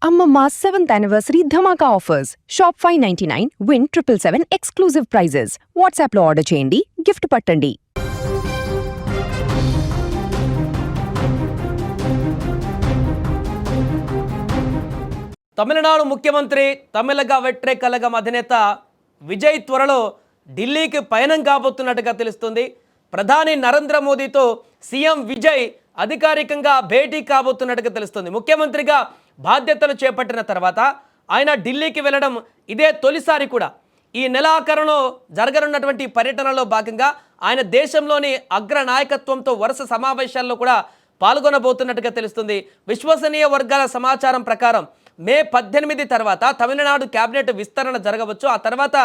Amma 7th anniversary Dhamaka offers. Shop 599, win 777 exclusive prizes. WhatsApp లో order చేయండి, gift పట్టండి. తమిళనాడు ముఖ్యమంత్రి తమిళగ వెట్రే కళగం అధినేత విజయ్ త్వరలో ఢిల్లీకి పయనం కాబోతున్నట్టుగా తెలుస్తుంది. ప్రధాని నరేంద్ర మోదీతో సీఎం విజయ్ అధికారికంగా భేటీ కాబోతున్నట్టుగా తెలుస్తుంది. ముఖ్యమంత్రిగా బాధ్యతలు చేపట్టిన తర్వాత ఆయన ఢిల్లీకి వెళ్ళడం ఇదే తొలిసారి కూడా. ఈ నెలాఖరులో జరగనున్నటువంటి పర్యటనలో భాగంగా ఆయన దేశంలోని అగ్ర నాయకత్వంతో వరుస సమావేశాల్లో కూడా పాల్గొనబోతున్నట్టుగా తెలుస్తుంది. విశ్వసనీయ వర్గాల సమాచారం ప్రకారం మే 18 తర్వాత తమిళనాడు కేబినెట్ విస్తరణ జరగవచ్చు. ఆ తర్వాత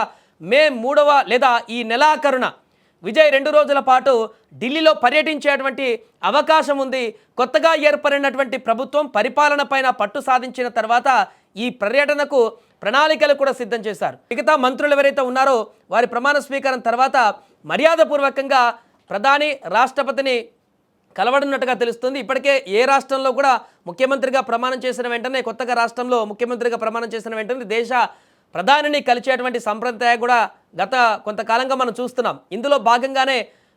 మే 3వ లేదా ఈ నెలాఖరున విజయ్ 2 రోజుల పాటు ఢిల్లీలో పర్యటించేటువంటి అవకాశం ఉంది. కొత్తగా ఏర్పడినటువంటి ప్రభుత్వం పరిపాలన పైన పట్టు సాధించిన తర్వాత ఈ పర్యటనకు ప్రణాళికలు కూడా సిద్ధం చేశారు. మిగతా మంత్రులు ఎవరైతే ఉన్నారో వారి ప్రమాణ స్వీకారం తర్వాత మర్యాదపూర్వకంగా ప్రధాని రాష్ట్రపతిని కలవడున్నట్టుగా తెలుస్తుంది. ఇప్పటికే ఏ రాష్ట్రంలో కూడా ముఖ్యమంత్రిగా ప్రమాణం చేసిన వెంటనే, కొత్తగా రాష్ట్రంలో ముఖ్యమంత్రిగా ప్రమాణం చేసిన వెంటనే దేశ ప్రధానిని కలిచేటువంటి సంప్రదాయం కూడా గత కొంతకాలంగా మనం చూస్తున్నాం. ఇందులో భాగంగానే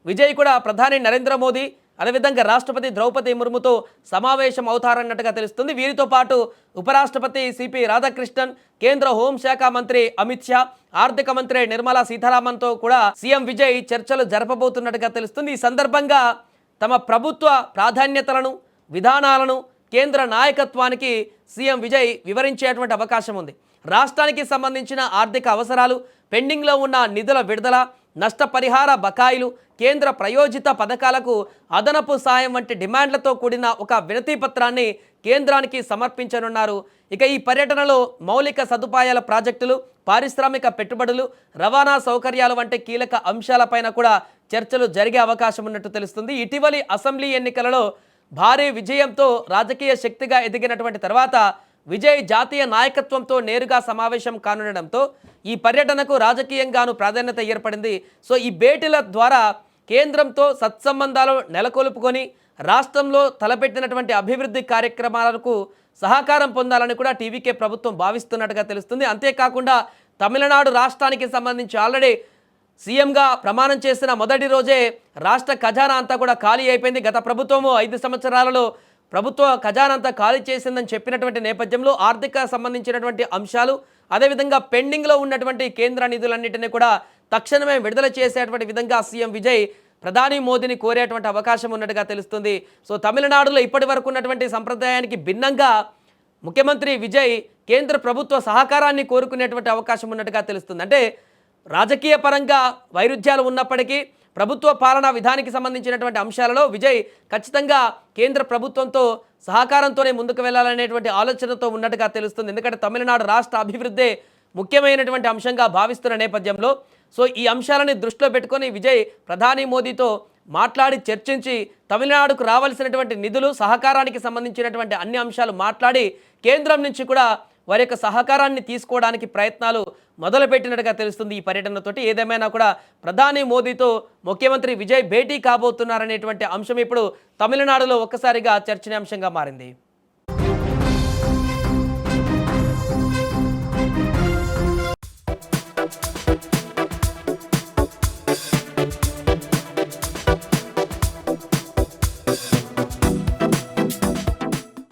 విజయ్ కూడా ప్రధాని నరేంద్ర మోదీ అదేవిధంగా రాష్ట్రపతి ద్రౌపది ముర్ముతో సమావేశం అవుతారన్నట్టుగా తెలుస్తుంది. వీరితో పాటు ఉపరాష్ట్రపతి సిపి రాధాకృష్ణన్, కేంద్ర హోంశాఖ మంత్రి అమిత్ షా, ఆర్థిక మంత్రి నిర్మలా సీతారామన్తో కూడా సీఎం విజయ్ చర్చలు జరపబోతున్నట్టుగా తెలుస్తుంది. ఈ సందర్భంగా తమ ప్రభుత్వ ప్రాధాన్యతలను, విధానాలను కేంద్ర నాయకత్వానికి సీఎం విజయ్ వివరించేటువంటి అవకాశం ఉంది. రాష్ట్రానికి సంబంధించిన ఆర్థిక అవసరాలు, పెండింగ్లో ఉన్న నిధుల విడుదల, నష్టపరిహార బకాయిలు, కేంద్ర ప్రయోజిత పథకాలకు అదనపు సాయం వంటి డిమాండ్లతో కూడిన ఒక వినతి పత్రాన్ని కేంద్రానికి సమర్పించనున్నారు. ఇక ఈ పర్యటనలో మౌలిక సదుపాయాల ప్రాజెక్టులు, పారిశ్రామిక పెట్టుబడులు, రవాణా సౌకర్యాలు వంటి కీలక అంశాలపైన కూడా చర్చలు జరిగే అవకాశం ఉన్నట్టు తెలుస్తుంది. ఇటీవలి అసెంబ్లీ ఎన్నికలలో భారీ విజయంతో రాజకీయ శక్తిగా ఎదిగినటువంటి తర్వాత విజయ్ జాతీయ నాయకత్వంతో నేరుగా సమావేశం కానుండడంతో ఈ పర్యటనకు రాజకీయంగాను ప్రాధాన్యత ఏర్పడింది. సో ఈ భేటీల ద్వారా కేంద్రంతో సత్సంబంధాలు నెలకొల్పుకొని రాష్ట్రంలో తలపెట్టినటువంటి అభివృద్ధి కార్యక్రమాలకు సహకారం పొందాలని కూడా టీవీకే ప్రభుత్వం భావిస్తున్నట్టుగా తెలుస్తుంది. అంతేకాకుండా తమిళనాడు రాష్ట్రానికి సంబంధించి ఆల్రెడీ సీఎంగా ప్రమాణం చేసిన మొదటి రోజే రాష్ట్ర ఖజానా అంతా కూడా ఖాళీ అయిపోయింది. గత ప్రభుత్వము 5 సంవత్సరాలలో ప్రభుత్వ ఖజానా అంతా ఖాళీ చేసిందని చెప్పినటువంటి నేపథ్యంలో ఆర్థిక సంబంధించినటువంటి అంశాలు, అదేవిధంగా పెండింగ్లో ఉన్నటువంటి కేంద్ర నిధులన్నింటినీ కూడా తక్షణమే విడుదల చేసేటువంటి విధంగా సీఎం విజయ్ ప్రధాని మోదీని కోరేటువంటి అవకాశం ఉన్నట్టుగా తెలుస్తుంది. సో తమిళనాడులో ఇప్పటి వరకు ఉన్నటువంటి సంప్రదాయానికి భిన్నంగా ముఖ్యమంత్రి విజయ్ కేంద్ర ప్రభుత్వ సహకారాన్ని కోరుకునేటువంటి అవకాశం ఉన్నట్టుగా తెలుస్తుంది. అంటే రాజకీయ పరంగా వైరుధ్యాలు ఉన్నప్పటికీ ప్రభుత్వ పాలనా విధానానికి సంబంధించినటువంటి అంశాలలో విజయ్ ఖచ్చితంగా కేంద్ర ప్రభుత్వంతో సహకారంతోనే ముందుకు వెళ్ళాలనేటువంటి ఆలోచనతో ఉన్నట్టుగా తెలుస్తుంది. ఎందుకంటే తమిళనాడు రాష్ట్ర అభివృద్ధి ముఖ్యమైనటువంటి అంశంగా భావిస్తున్న నేపథ్యంలో సో ఈ అంశాలని దృష్టిలో పెట్టుకొని విజయ్ ప్రధాని మోదీతో మాట్లాడి చర్చించి తమిళనాడుకు రావాల్సినటువంటి నిధులు, సహకారానికి సంబంధించినటువంటి అన్ని అంశాలు మాట్లాడి కేంద్రం నుంచి కూడా వారి యొక్క సహకారాన్ని తీసుకోవడానికి ప్రయత్నాలు మొదలుపెట్టినట్టుగా తెలుస్తుంది ఈ పర్యటనతోటి. ఏదేమైనా కూడా ప్రధాని మోదీతో ముఖ్యమంత్రి విజయ్ భేటీ కాబోతున్నారనేటువంటి అంశం ఇప్పుడు తమిళనాడులో ఒక్కసారిగా చర్చనీయాంశంగా మారింది.